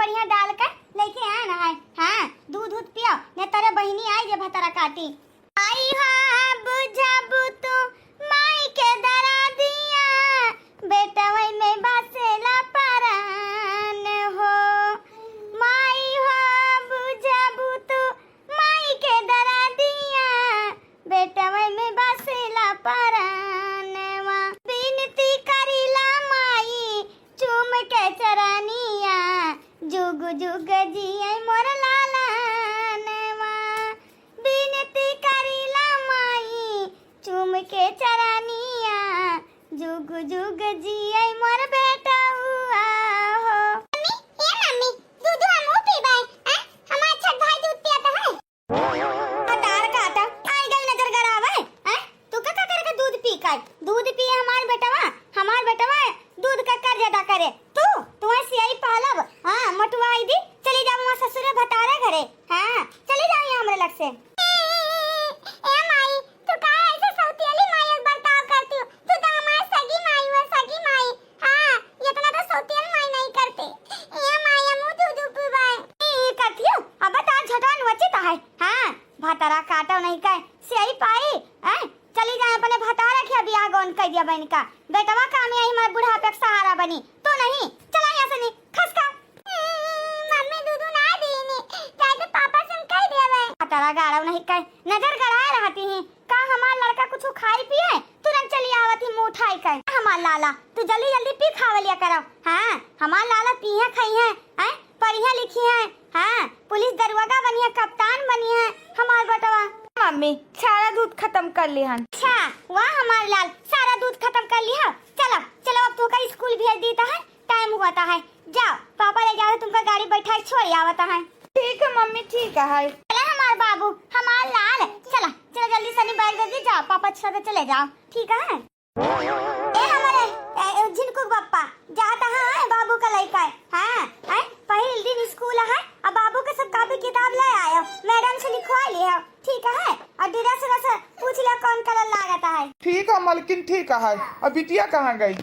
बढ़िया डाल कर लेके आना है। हाँ दूध दूध पियो ने तेरे बहिनी आई जे भतरा काटी आई हाँ बुझाबू तू माई के दरा दिया बेटा वही में बसेला परान हो माई हो बुझाबू तू माई के दरा दिया बेटा वही में बसेला परानवा बिनती करीला माई चूम के चरनिया जुग जुग जिए मोर लालानवा बिनती करीला माई चूम के चरनिया जुग जुग जिए मोर बेटा हुआ हो। मम्मी ये मम्मी दूध हम पीबाई हमार छठ भाई दूध पियाता है हटार काटा आई गल नजर गरावे तू का करके दूध पी कर दूध पिए हमार बेटवा दूध का कर्ज अदा करे तू तुम्हारी सियाई पालब हां मटवाई दी चली जाओ वहां ससुरे भतारे घरे हां चली जाओ यहां हमरे लग से ए माई तू का ऐसे सौतियली माई एक बर्ताव करती हो तू तो हमारी सगी माई हां इतना तो सौतियल माई नहीं करते ए माई हम दूध पीबाई ए करती हो अब बता झटन वचित है हां भतारा काटो नहीं का सियाई पाई चली जाए अपने भतारा के बियाह गौन कर दिया बहन का बेटवा काम आई हमारे बुढ़ापे का सहारा बनी तो नहीं चला यहाँ से नहीं खसका मम्मी दूध ना दीनी चाहे तो पापा से कह देवे भतारा गाड़व नहीं कह नजर गड़ाए रहती है का हमार लड़का कुछ खाई पिए तुरंत चली आवत ही मुंह उठाई कर हमार लाला तू जल्दी जल्दी पी खावे लिया करो हां हमार लाला पिए खाई है पढ़िया लिखी है हां पुलिस दरोगा बनी है कप्तान बनी है हमार बेटवा मम्मी सारा दूध खत्म कर लिया। अच्छा वाह हमारे लाल सारा दूध खत्म कर लिया चलो चलो अब तुमका स्कूल भेज देता है टाइम हुआ है जाओ पापा ले जाओ तुमका गाड़ी बैठा छोड़ आवता है। ठीक है मम्मी ठीक है चला हमारे बाबू हमारे लाल चला चलो जल्दी सनी बैग दे दी जाओ पापा साथ चले जाओ ठीक है। ए हमारे जिनको पप्पा जाता है बाबू का लड़का है हां पहले दिन स्कूल है अब बाबू के सब कॉपी किताब ले आयो मैडम से लिखवा लियो ठीक है और दीदा से पूछ लिया कौन कलर लगाता है। ठीक है मलकिन ठीक है। अब बिटिया कहाँ गई?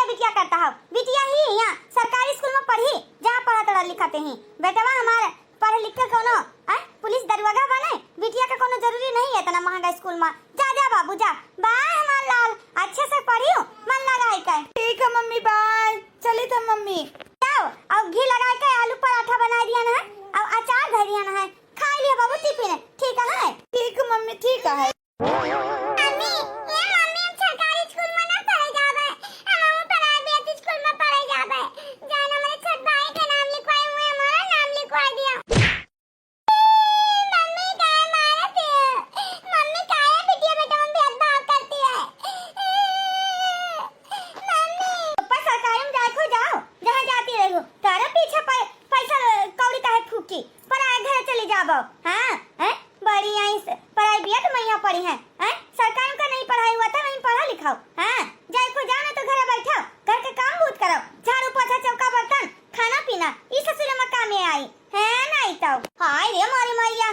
बिटिया करता है बिटिया ही यहाँ सरकारी स्कूल में पढ़ी जहाँ पढ़ा तड़ा लिखाते हैं बेटवा हमारे पढ़ लिख के कोनो पुलिस दरोगा बने बिटिया का कोनो जरूरी नहीं है इतना महंगा स्कूल में जा जा बाबू जा बाय हमार लाल अच्छे से पढ़ियो मन लगाई के। ठीक है मम्मी बाय चली तो मम्मी जाओ अब घी लगा के आलू पराठा बना दिया ना अब अचार धर दिया ना है खा लिया बाबू टिफिन ठीक है। ठीक है मम्मी ठीक है। मम्मी ये मम्मी हम सरकारी स्कूल में ना पढ़े जावे हम प्राइवेट स्कूल में पढ़े जावे जान हमारे छोट भाई के नाम लिखवाए हुए हमारा नाम लिखवा दिया। मम्मी काय मारत है मम्मी काय बिटिया बेटा हम भेदभाव करती है मम्मी ऊपर सरकारी में जाए खो जाओ जहां जाती रहो तारा पीछे पैसा कौड़ी काहे फूकी पराए घर चली जाओ हां बड़ी आई प्राइवेट में यहाँ पढ़ी है सरकारी का नहीं पढ़ाई हुआ था नहीं पढ़ा लिखाओ हां जाए को जाना तो घर बैठो घर के काम बहुत करो झाड़ू पोछा चौका बर्तन खाना पीना इस ससुर में काम में आई है नहीं तो हाय रे मारी मैया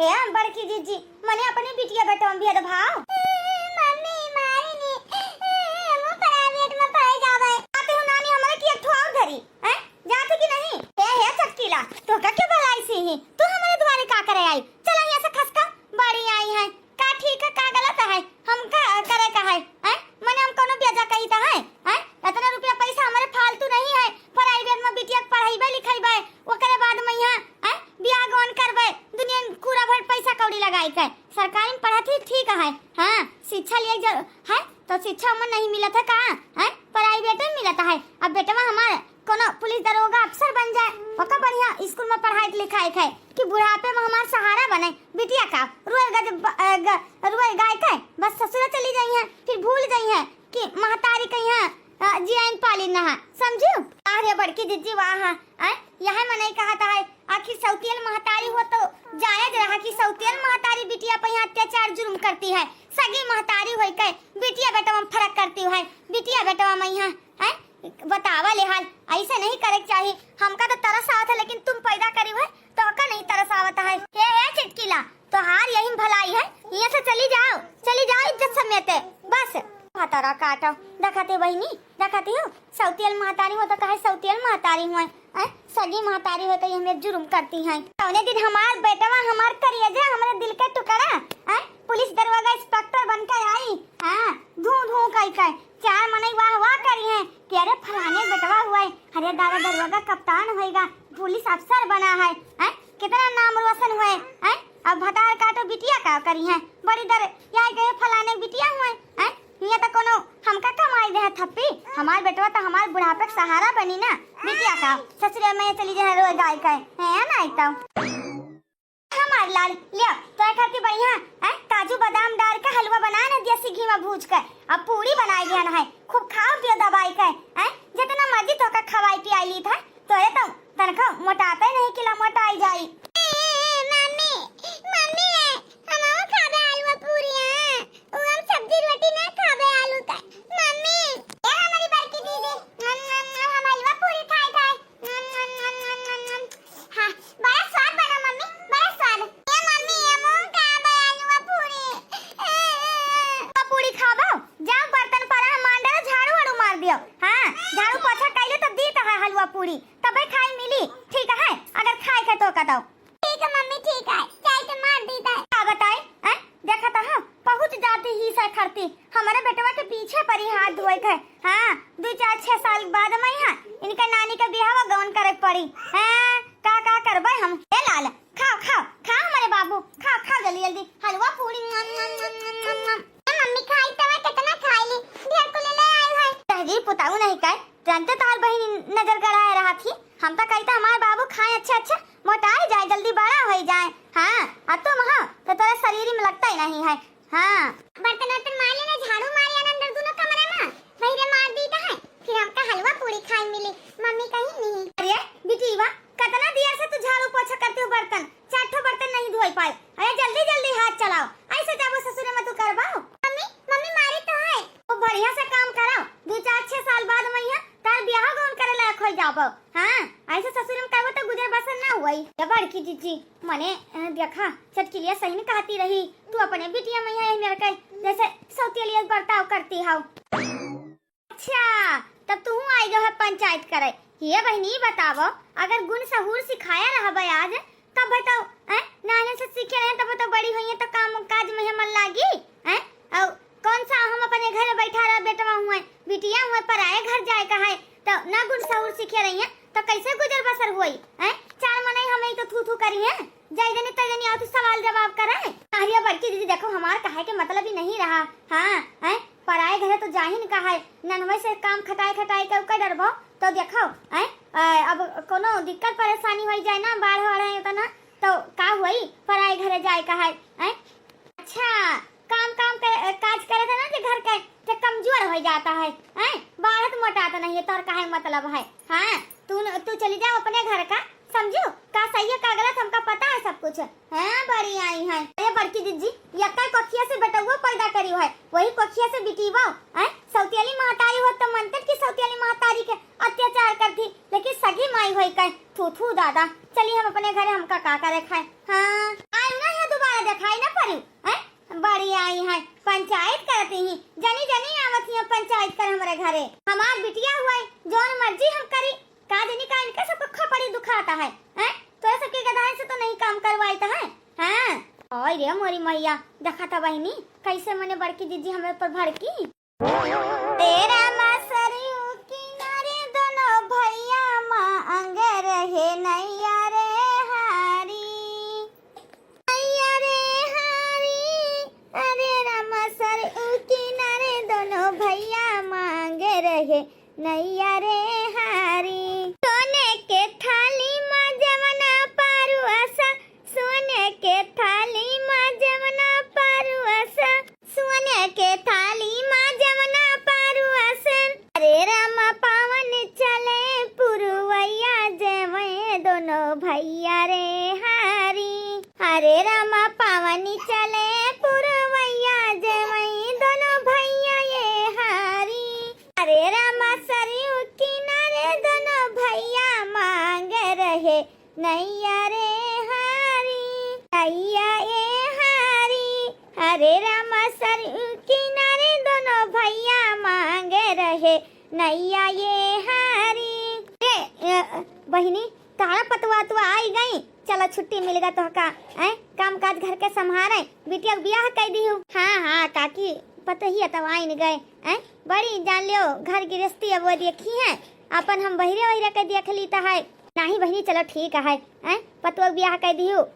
हे बड़की जीजी मने अपनी बिटिया बेटा में भेद भाव मम्मी मारी नी हम प्राइवेट में पढ़ाई जावे आते हो नानी हमारे की एक ठोआव धरी जाते कि नहीं हे चटकीला तो का क्यों भलाई सी ही तू हमारे द्वारे का करे आई चला यहाँ से खसका बड़ी आई है का ठीक है का गलत है हम का करे का है मने हम कोनो बेजा कही था है इतना रुपया पैसा हमारे फालतू नहीं है प्राइवेट में बिटिया पढ़ाईबे लिखाईबे ओकरे बाद में यहाँ बियाह गौन करबे दुनिया पूरा भर पैसा कौड़ी लगाई के सरकारी में पढ़ाती ठीक है हां शिक्षा लिए है तो शिक्षा में नहीं मिला था कहां प्राइवेट में मिला था है अब बेटवा हमारे कोनो पुलिस दरोगा अफसर बन जाए ओका बढ़िया स्कूल में पढ़ाई लिखाई है कि बुढ़ापे में हमारा सहारा बने बिटिया का रुए गाय के बस ससुर चली गई है फिर भूल गई है कि महतारी के यहाँ जियान पाली ना समझू अरे बड़की दीदी वाह यहाँ मैंने कहा था है आखिर सौतियल महतारी हो तो जायज रहा कि सौतियल महतारी बिटिया पर यहाँ अत्याचार जुर्म करती है सगी महतारी हो के बिटिया बेटा में फर्क करती है बिटिया बेटा में यहाँ बतावा ले हाल ऐसे नहीं करे चाहिए हमका तो तरस आवत है लेकिन तुम पैदा करी है तो का नहीं तरस आवत है हे चिटकीला तो हार यही भलाई है यहाँ से चली जाओ इज्जत समेत बस हतारा काटो दखाते बहनी दखाती हो सौतियल महतारी हो तो कहे सौतियल महतारी हुए सगी महतारी होते ही हमें जुर्म करती हैं। कौने दिन हमार बेटवा हमार करियजा हमारे दिल का टुकड़ा पुलिस दरोगा इंस्पेक्टर बनकर आई धू धू कई चार मनई वाह वाह करी है कि अरे फलाने बेटवा हुआ है, अरे दादा दरोगा कप्तान होएगा, पुलिस अफसर बना है कितना नाम रोशन हुए अब भतार का तो बिटिया का करी है बड़ी दर यहाँ गए फलाने बिटिया हुए ये तो कोनो हमका कमाई दे थप्पी हमार बेटवा तो हमार बुढ़ापे का सहारा बनी ना बिटिया का ससुरे में चली जाए रोज गाय का है ना आइता हमार लाल लिया तो खाती बढ़िया काजू बादाम डाल के हलवा बना ना देसी घी में भूज कर अब पूरी बनाई दिया ना है खूब खाओ पियो दवाई का जितना मर्जी तो का खवाई पियाई ली था तो ये तो तनखा मोटाता ही नहीं किला मोटाई जाई मम्मी मम्मी हम खाबे हलवा पूरी हम सब्जी रोटी ना खाबे आलू का मम्मी ये हमारी बड़की दीदी हम हलवा पूरी खाए हां बड़ा स्वाद बना मम्मी बड़ा स्वाद ये मम्मी हम खाबे हलवा पूरी खाबो जाओ बर्तन पर मांडा झाड़ू वाड़ू मार दियो हां झाड़ू पोछा कइले तब दी त हलवा पूरी तबे खाई मिली ठीक है अगर खाए के तो बताओ ठीक है मम्मी ठीक है चाय तो मार दी था क्या बताए देखा था हाँ पहुंच जाती ही से खरती हमारे बेटवा के पीछे पर ही हाथ धोए थे हाँ 2-4-6 साल बाद में यहाँ इनका नानी का ब्याह गौन करे पड़ी का करबे हम ए लाल खाओ खाओ खाओ हमारे बाबू खाओ खाओ जल्दी जल्दी हलवा पूरी मम्मी खाई तो मैं कितना खाई ली ढेर को ले आई है तहजीब पुताऊ नहीं कहे जानते तार बहन नजर गड़ाए रहा थी हम तो कहते हमारे बाबू खाए अच्छा मोटाई जाए जल्दी बड़ा हो जाए हाँ अब तुम हाँ तो तेरे शरीर में लगता ही नहीं है हाँ बर्तन वर्तन मार लेना झाड़ू मारिया अंदर दोनों कमरे में बहिरे मार दी है फिर हमका हलवा पूरी खाई मिली मम्मी कहीं नहीं अरे बिटीवा कितना देर से तू झाड़ू पोछा करते हो बर्तन 4 बर्तन नहीं धोई पाए अरे जल्दी जल्दी हाथ चलाओ ऐसे जाबो ससुर में तू करवाओ मम्मी मम्मी मारी तो है वो बढ़िया से काम कराओ 2-4-6 साल बाद में यहाँ तार ब्याह गौन करे लायक हो जाबो हाँ ऐसे ससुर में कहबो तो गुजर बसर ना हुई ये बड़की जीजी मने देखा चटकिलिया सही में कहती रही तू अपने बिटिया में है मेरे के जैसे सौतेलिया बर्ताव करती हो अच्छा तब तू आई जो है पंचायत करे ये बहनी बतावो अगर गुण सहूर सिखाया रहा आज तब बताओ नाने से सीखे रहे तब तो बड़ी हुई है तो काम काज में मन लागी और कौन सा हम अपने घर में बैठा रहा बेटवा हुए बिटिया हुए पराए घर जाए का है तो ना गुण सहूर सीखे रही है तो कैसे गुजर बसर हुई चार मनाई हमें तो थू थू करी है जाई जने तई जने आती सवाल जवाब करे आर्या बड़की दीदी देखो हमार कहे के मतलब ही नहीं रहा हाँ पराए घर तो जाहिन का है ननवे से काम खटाई के डरबो तो देखो अब कोनो दिक्कत परेशानी हो जाए ना बाढ़ हो रहे तो ना तो का हुई पराए घरे जाए का है अच्छा काम काज करे थे ना जो घर के तो कमजोर हो जाता है बाढ़ मोटाता नहीं है तोर काहे मतलब है हाँ तू चली जाओ अपने घर का समझो का सही है का गलत हमका पता है सब कुछ बड़ी आई है अरे बड़की दीदी यक्का कोखिया से बेटवा पैदा करी है वही कोखिया से बिटीवा सौतेली महतारी हो तो मनते की सौतेली महतारी के अत्याचार करती लेकिन सगी माई होई कहे थू दादा चलिए हम अपने घरे हमका का करे खाए हाँ आई ना है दोबारा दिखाई ना पड़ी बड़ी आई है पंचायत करती ही जनी जनी आवत ही पंचायत कर हमारे घरे हमार बिटिया हुआ जोन मर्जी हम करी का जनी का इनका सब खपड़ी दुखाता है तो सबके गधाई से तो नहीं काम करवाईता है हाँ ओए रे मोरी मैया देखा था बहनी कैसे मने बड़की दीदी हमें ऊपर भड़की तेरा मसरियों किनारे दोनों भैया मांग रहे नैया रे हारी अरे रामा सर किनारे दोनों भैया मांग रहे नैया रे हारी सोने के थाली माँ जमना पारुआसा सोने के थाली माँ जमना पारुआसा सोने के थाली माँ जमना पारुआसन अरे रामा पावन चले पुरवैया जमे दोनों भैया रे हारी अरे रामा पावनी चले पुरवैया जमे दोनों भैया ये हारी अरे रामा सरयू किनारे दोनों भैया मांग रहे नैया रे हारी नैया ये हारी अरे रामा सरयू किनारे दोनों भैया मांग रहे नैया ये हारी बहिनी तारा पतवा तो आई गई, चलो छुट्टी मिल गया तो का काम काज घर के संभारे, बिटिया के ब्याह कर दी हूँ। हाँ काकी पता ही है तब आई नहीं गए बड़ी जान लियो घर गृहस्थी अब वो देखी है, अपन हम बहिरे वहिरे के देख ली तो है नहीं बहिनी। चलो ठीक है पतवा के ब्याह कर दी हूँ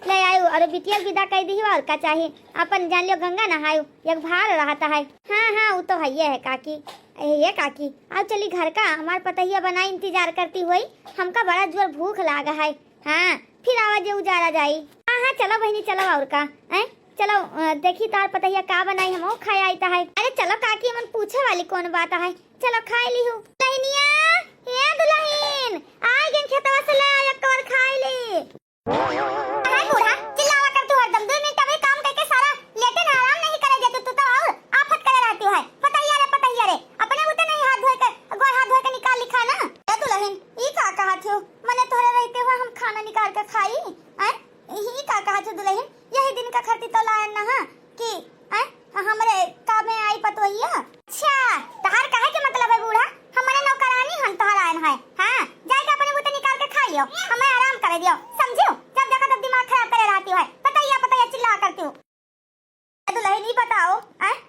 ले आयु और बिटिया विदा कर दी और का चाहिए अपन जान लियो गंगा नहायु एक भार रहता है। हाँ वो तो है काकी, ये काकी अब चली घर का हमारे पतैया बना इंतजार करती हुई, हमका बड़ा जोर भूख लागा है। हाँ फिर आवाज उजारा जाई। हाँ चलो बहनी चलो और का चलो देखी तार पतैया का बनाई हम खाए आई है। अरे चलो काकी मन पूछे वाली कौन बात है, चलो खाए ली हूँ। दुल्हन आई गई खेतवा से ले आया कर खाए ली। हाय बूढ़ा चिल्लावा कर तू हरदम 2 मिनट अबे काम करके सारा लेटे ना आराम नहीं करे देते तू तो और आफत करे रहती है। पतैया रे अपने उते नहीं हाथ धोए के निकाल लिखा ना। ए दुल्हन ई का कहा थो मने तोरे रहते हुए हम खाना निकाल के खाई ई का कहा थो दुल्हन, यही दिन का खर्ची तो लायन ना कि हमरे काम में आई पतोहिया। अच्छा तहार काहे के मतलब है बूढ़ा, हमरे नौकरानी हम तहार आयन है। हां जाए के अपने उते निकाल के खा लियो, हमें आराम करे दियो, समझियो। जब देखो तब दिमाग खराब करे रहती है, पतैया चिल्ला करती हूँ। दुल्हन ही बताओ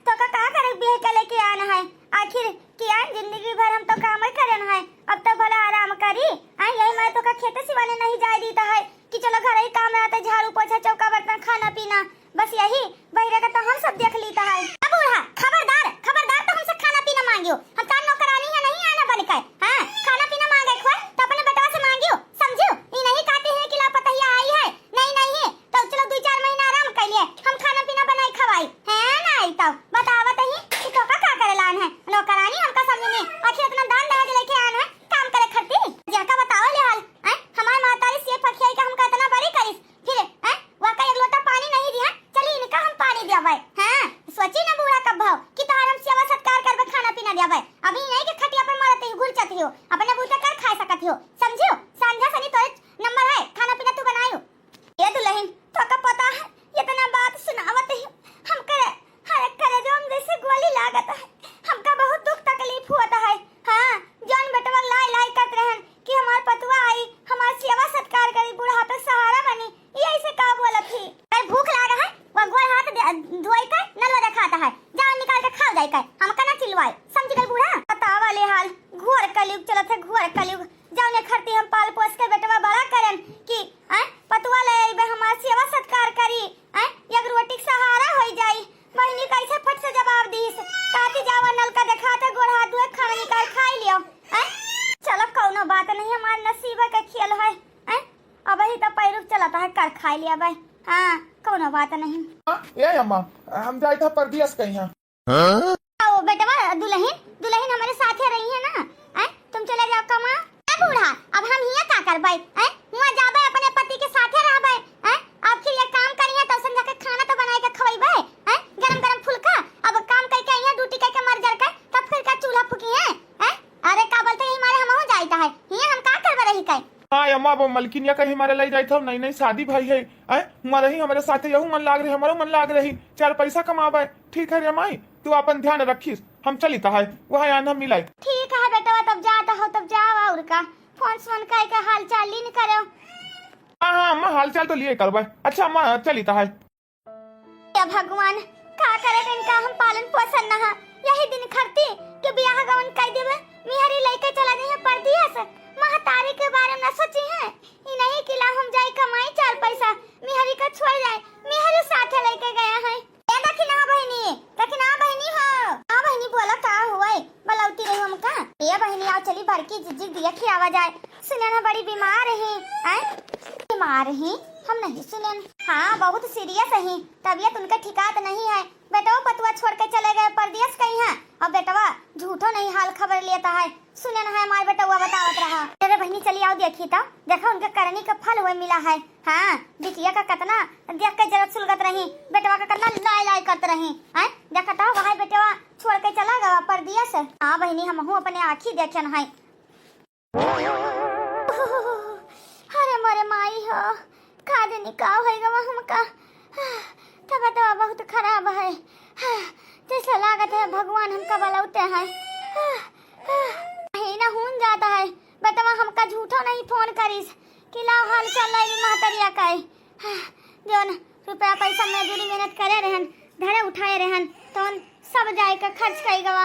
तो का करे बिहे के लेके आना है, आखिर किया जिंदगी भर हम तो काम ही करन है, अब तो भला आराम करी। यही मैं तो का खेते सिवाने नहीं जाए देता है कि चलो घर ही काम रहता है, झाड़ू पोछा चौका बर्तन खाना पीना, बस यही बहिरे का तो हम सब देख लेता है। अब बूढ़ा खबरदार तो हमसे खाना पीना मांगियो, हम तार नौकरानी है नहीं आना बन के। हां खाना पीना मांगे खोए तो अपने बेटा से मांगियो, समझियो। ये नहीं कहते हैं कि लापतैया आई है, नहीं तो चलो 2-4 महीना आराम कर लिए, हम खाना पीना बनाई खवाई है ना। आई तो बतावत ही कि तो का करे लान है नौकरानी हमका समझ में, आखिर इतना दान दहेज लेके आन है काम करे खरती जाका बताओ ले हाल हमारे मातारी से फखियाई का हमका इतना बड़ी करिस, फिर वाका एक लोटा पानी नहीं दिया, चली इनका हम पानी दिया भाई। हां सोची ना बूढ़ा कब भाव कि तार हम सेवा सत्कार करके खाना पीना दिया भाई, अभी नहीं कि खटिया पर मारते हो घुरचती हो, अपने बूटा कर खा सकती हो, समझियो। संध्या सनी तो नंबर है, खाना पीना तू बनायो। ये दुल्हन तो का पता है इतना बात सुनावत है हम करे जो हम जैसे गोली लागत है, हमका बहुत दुख तकलीफ होता है। हां जौन बेटवा लाई करत रहन कि हमार पतवा आई हमार सेवा सत्कार करी बूढ़ा पे सहारा बनी, ये ऐसे का बोलत थी। अरे भूख लागा है वो गोल हाथ धोई कर नलवा दिखाता है, जाओ निकाल के खा जाए कर, हम कना चिल्वाए, समझ गए बूढ़ा। बतावा ले हाल घोर कलयुग चलत है, घोर कलयुग। जाओ ने खरती हम पाल पोस के बेटवा बड़ा करन कि पतवा ले आई हमार सेवा सत्कार करी, एक रोटी के सहारा होई जाई। बहनी कैसे फट से जवाब दीस, काती जावा नल का दिखाते गोड़ हाथ धोए खाना निकाल खाई लियो। चलो कौनो बात नहीं, हमार नसीब का खेल है। अब ही तो पैरूप चलाता है कर खाई लिया भाई। हाँ कौनो बात नहीं। ए अम्मा हम जाए था परदेश कहीं हैं। ओ बेटवा दुल्हन हमारे साथ रही है ना, तुम चले जाओ कमा। बूढ़ा अब हम हिया का करबै हुआ जाबे अपने पति के साथे रहबै, अब फिर ये काम करिए तो संजा के खाना तो बनाए के खवैबै गरम फुलका। अब काम करके यहाँ ड्यूटी करके मर जर के तब फिर का चूल्हा फूकी है। अरे का बोलते ही मारे हम हो जाता है, हिया हम का करबे रही कई। हाँ अम्मा वो मलकिनिया कहीं हमारे ले जाए थे, नई शादी भाई है हमारे ही हमारे साथे यहू मन लाग रही, हमारो मन लाग रही, 4 पैसा कमावे। ठीक है रे माई तू अपन ध्यान रखिस, हम चलिता है वहाँ आना मिलाई। ठीक है बेटा तब जाता हो तब जाओ और का फोन के हाल चाल ली नहीं करो। हाँ अम्मा हाल चाल तो लिए करवाए। अच्छा अम्मा चलिता है। या भगवान का करे इनका हम पालन पोषण ना यही दिन खरती के बियाह गवन कर देवे मिहरी लेके चला गई है परदिया से, महतारी के बारे में सोची है ई नहीं कि ला हम जाई कमाई 4 पैसा मिहरी का छोड़ जाए, मिहरी साथे लेके गया है। ए दखिना बहिनी हो आ बहिनी बोला का हुआ बलौती रही हमका। ये बहिनी आओ चली भर की जिज्जी दिया खियावा जाए, सुने ना बड़ी बीमार है बीमार है हम नहीं सुने। हाँ बहुत सीरियस है, तबीयत उनका ठिकात नहीं है। बेटवा पतवा छोड़ के चले गए परदेश कहीं है, अब बेटवा झूठो नहीं हाल खबर लेता है, सुने ना है हमारे बेटवा बतावत रहा। अरे बहनी चली आओ देखी तो देखो उनके करनी का फल हुए मिला है। हाँ बिटिया का कितना देख के जरूरत सुलगत रही, बेटवा का कितना लाई करते रही देखा तो वहाँ बेटवा छोड़ के चला गया परदेश। हाँ बहनी हम अपने आँखी देखन है। अरे मोरे माई हो का दिन का होएगा हमका, तब तो बहुत खराब है, जैसा लागत है भगवान हमका बलौते हैं। ना हुन जाता है बेटवा हमका झूठो नहीं फोन करिस कि लाओ हाल चल रही महतरिया काई जोन रुपया पैसा मजदूरी मेहनत करे रहन धरे उठाए रहन तो सब जाए का खर्च कई गवा।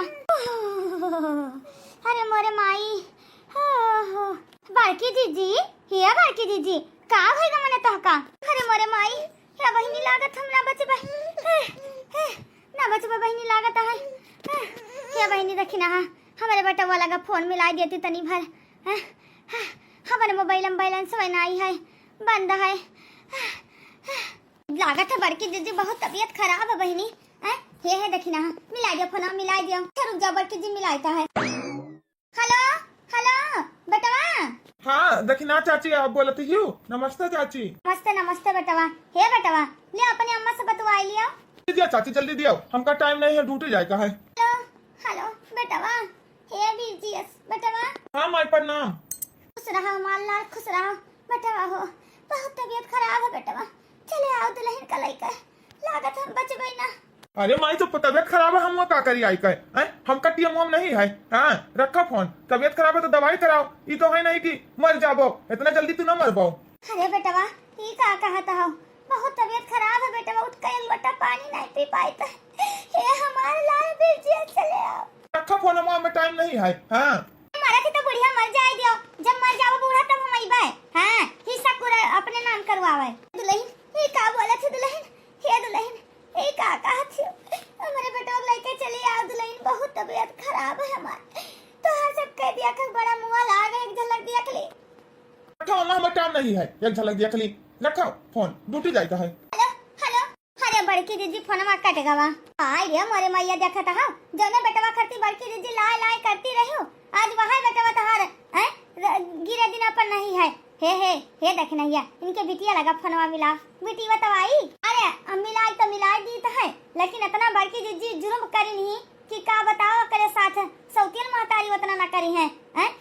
अरे मोरे माई बड़की जीजी हिया बड़की जीजी का होइगा मने तहका। अरे मोरे माई या बहिनी लागत हमरा बचबे ना बचबे बहिनी लागत है या बहिनी देखी ना हमारे बेटवा लगा फोन मिला देती तनी भर हमारे मोबाइल में बैलेंस नहीं है बंद है लागत है बड़की दीदी बहुत तबीयत खराब है बहिनी ये है देखी ना मिला दियो फोन मिला दियो रुक जाओ बड़की जी मिलाता है। हेलो हेलो बेटवा। हाँ देखी ना चाची आप बोलती हो। नमस्ते चाची। नमस्ते नमस्ते बेटवा। हे बेटवा ले अपने अम्मा से बतवा लियो। दिया चाची जल्दी दियो हमका टाइम नहीं है ड्यूटी जाएगा है। हेलो हेलो बेटवा हे बीजीएस बेटवा। हाँ माई प्रणाम। खुश रहो मालनार खुश रहो बेटवा हो बहुत तबीयत खराब है बेटवा चले आओ दुल्हन का लइका लागत हम बच गई ना। अरे माई तो तबियत खराब है हम का करी आई कहे हमका टीएम ओम नहीं है। हाँ रखा फोन तबियत खराब है तो दवाई कराओ ये तो है नहीं कि मर जाबो इतना जल्दी तू ना मर पाओ। अरे बेटवा ये का कहता हो बहुत तबीयत खराब है बेटवा उठ के एक लोटा पानी नहीं पी पाई तो ये हमारे लाल बीजिया चले आओ। रखा फोन में टाइम नहीं है। हाँ हमारा की तो बुढ़िया मर जाए दियो जब मर जाओ बूढ़ा तब हम आइबे। हां हिस्सा पूरा अपने नाम करवावे। दुल्हन ये का बोला थी दुल्हन हे दुल्हन ये का कहा थी हमारे बेटा लेके चली आओ दुल्हन बहुत तबीयत खराब है हमार तो हर सब कह दिया कि बड़ा मुंह लाग एक झलक दिया खली। रखा में टाइम नहीं है एक झलक दिया खली रखा फोन ड्यूटी जाएगा है। हेलो हेलो अरे बड़की दीदी फोन में कट गवा आई रे मोरे मैया देखता हां जने बेटवा करती बड़की दीदी लाए लाए करती रही आज वहां बेटवा तहार गिरे दिन पर नहीं है। हे देख नैया इनके बिटिया लगा फोनवा मिला बिटी बताई अरे हम मिलाई तो मिलाई दी तो है लेकिन इतना बड़की दीदी जुर्म करी नहीं कि का बताओ करे साथ सौतियन महतारी उतना ना करी है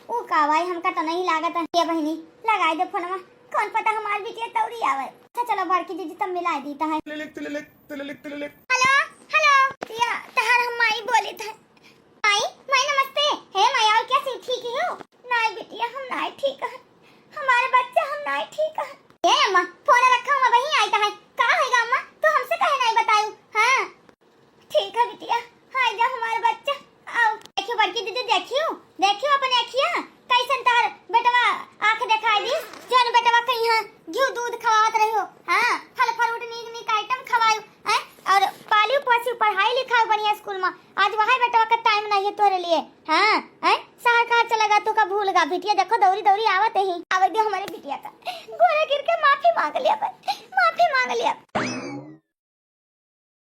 वो का भाई हमका तो नहीं लागत है। ये बहिनी लगाई दे फोनवा कौन पता हमारी बिटिया तौरी आवे। अच्छा चलो बड़की दीदी तब मिला दी तो है। हेलो हेलो या तहार हम माई बोली था माई माई नमस्ते। हे माई और कैसी ठीक हो। नहीं बिटिया हम नहीं ठीक है हमारे बच्चे हम नहीं ठीक है। ये अम्मा फोन रखा हुआ वहीं आईता है का होएगा अम्मा तो हमसे कहे नहीं बतायू। हां ठीक है बिटिया हां जा हमारे बच्चे आओ देखियो बड़की दीदी देखियो अपने अखिया कैसन तार बेटवा आंख दिखाई दी जन बेटवा कहीं हां घी दूध खवात रही हो। हां फल फ्रूट नीक नीक आइटम खवायू और पालियो पोसी पढ़ाई लिखाई बढ़िया स्कूल में आज वहां बेटवा का टाइम नहीं है तोरे लिए। हां शहर कहाँ चलेगा तो का भूल गा बिटिया देखो दौड़ी दौड़ी आवत ही आवे दे हमारे बिटिया का गोरे गिर के माफी मांग लिया माफी मांग लिया।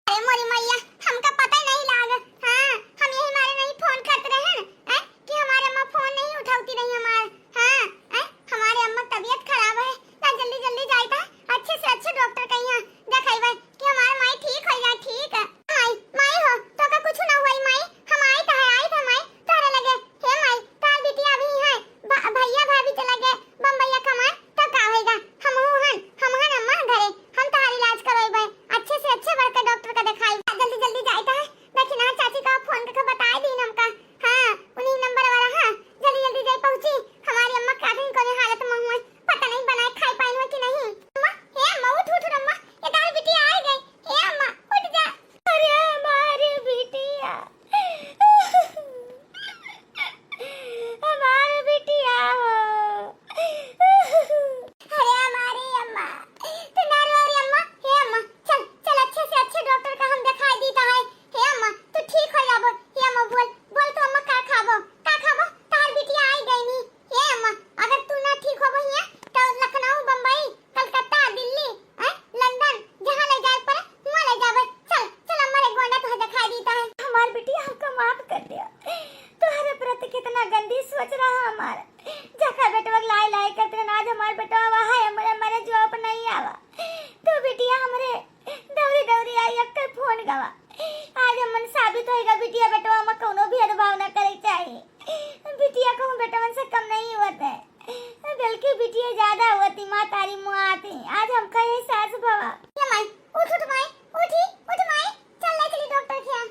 अरे मोरी मैया हमका पता नहीं लाग। हां हम यही मारे नहीं फोन करते रहे हैं कि हमारे अम्मा फोन नहीं उठाती रही हमारे। हां हमारे अम्मा तबीयत खराब है ना जल्दी जल्दी जाइता अच्छे से अच्छे डॉक्टर के यहाँ दिखाइबे कि हमारे माई ठीक हो जाए। ठीक है माई हो तो का कुछ ना हुई माई हम आई था माई तारे लगे हे माई तार बिटिया भी है भैया भाभी चला गए बम्बैया कमान तो का होएगा हम हन अम्मा घरे हम तार इलाज करवाइबे अच्छे से अच्छे बड़ के डॉक्टर का दिखाई जल्दी जल्दी जाइता है देखी ना चाची का फोन करके बता दी हमका। हां उन्हीं नंबर वाला हां जल्दी जल्दी जाई पहुंची हमारी अम्मा का दिन कोने हालत में हुई पता नहीं बनाए खाई पाई हुई कि नहीं। अम्मा हे अम्मा उठ अम्मा ये तार बिटिया आ गई हे अम्मा उठ जा। अरे हमारी बिटिया हमारी बिटिया अरे हमारी अम्मा तू ना रो रही अम्मा। हे अम्मा चल चल अच्छे से अच्छे डॉक्टर का हम दिखाई देता है। हे अम्मा तू ठीक हो जाबो। हे अम्मा बोल तो अम्मा का खाबो तार बिटिया आई गई नी। हे अम्मा अगर तू ना ठीक होबो हिया तो लखनऊ बम्बई कलकत्ता दिल्ली लंदन जहां ले जाए पर वहां ले जाबे। चल चल हमारे गोंडा तो दिखाई देता है। हमारी बिटिया हमको माफ कर दिया तुम्हारे प्रति कितना गंदी सोच रहा हमारा जखा बेटवा लाई करते आज हमारे बेटवा वहां है हमारे जॉब नहीं आवा तो बिटिया हमरे दौड़ी दौड़ी आई अक्कर फोन गवा आज मन साबित होएगा बिटिया बेटवा में कोनो भेदभाव न करे चाहिए। बिटिया को बेटवा से कम नहीं होता है बल्कि बिटिया ज्यादा होती माँ तारी मुँह आती आज हम कहे सास भवा। माई उठ माई उठ माई चल ले चली डॉक्टर के यहाँ।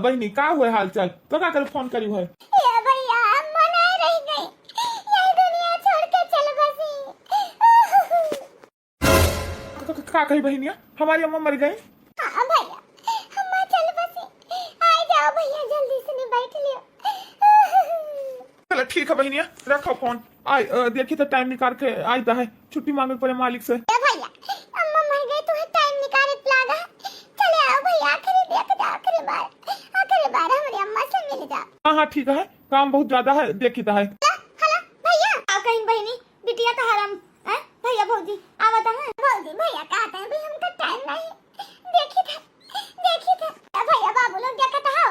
बहनी का हुए हाल चाल तो का कर फोन करी है ये भैया मनाए रह गई ये दुनिया छोड़ के चल बसी। का कही बहनिया हमारी अम्मा मर गई। हाँ भैया अम्मा चल बसी। आ जाओ भैया जल्दी से नहीं बैठ लियो। चलो ठीक है बहनिया रखो फोन आई देखी तो टाइम निकाल के आई है छुट्टी मांगे पड़े मालिक से। ए भैया अम्मा मर गई तुम्हें टाइम निकाले लागा। चले आओ भैया आखिरी देख जाओ आखिरी बार हमारी अम्मा से मिल जाओ। हाँ ठीक है काम बहुत ज्यादा है देखी है। हला भैया आओ कहीं बहनी बिटिया तो हराम भैया भौजी आवत है भौजी भैया कहते हैं भाई हमका टाइम नहीं देखी था भैया बाबू लोग देखत हो